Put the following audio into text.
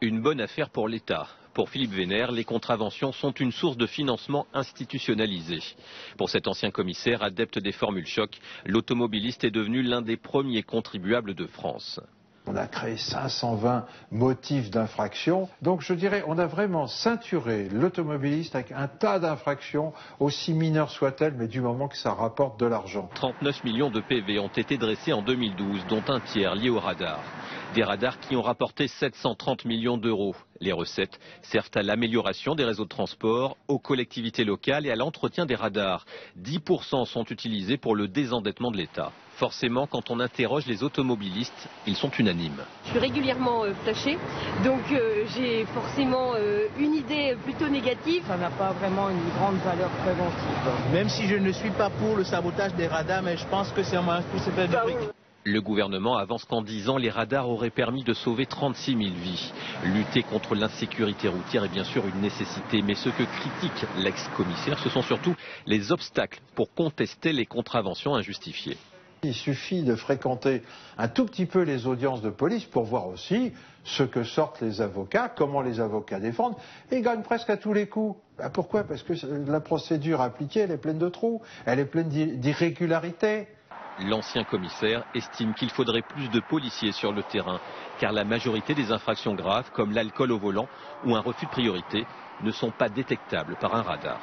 Une bonne affaire pour l'État. Pour Philippe Vénère, les contraventions sont une source de financement institutionnalisé. Pour cet ancien commissaire, adepte des formules choc, l'automobiliste est devenu l'un des premiers contribuables de France. On a créé 520 motifs d'infraction. Donc je dirais, on a vraiment ceinturé l'automobiliste avec un tas d'infractions, aussi mineures soient-elles, mais du moment que ça rapporte de l'argent. 39 millions de PV ont été dressés en 2012, dont un tiers lié aux radars. Des radars qui ont rapporté 730 millions d'euros. Les recettes servent à l'amélioration des réseaux de transport, aux collectivités locales et à l'entretien des radars. 10% sont utilisés pour le désendettement de l'État. Forcément, quand on interroge les automobilistes, ils sont unanimes. Je suis régulièrement flashée, donc j'ai forcément une idée plutôt négative. Ça n'a pas vraiment une grande valeur préventive. Même si je ne suis pas pour le sabotage des radars, mais je pense que c'est un moyen pour se faire du fric. Le gouvernement avance qu'en 10 ans, les radars auraient permis de sauver 36 000 vies. Lutter contre l'insécurité routière est bien sûr une nécessité, mais ce que critique l'ex-commissaire, ce sont surtout les obstacles pour contester les contraventions injustifiées. Il suffit de fréquenter un tout petit peu les audiences de police pour voir aussi ce que sortent les avocats, comment les avocats défendent, et ils gagnent presque à tous les coups. Pourquoi? Parce que la procédure appliquée, elle est pleine de trous, elle est pleine d'irrégularités. L'ancien commissaire estime qu'il faudrait plus de policiers sur le terrain, car la majorité des infractions graves, comme l'alcool au volant ou un refus de priorité, ne sont pas détectables par un radar.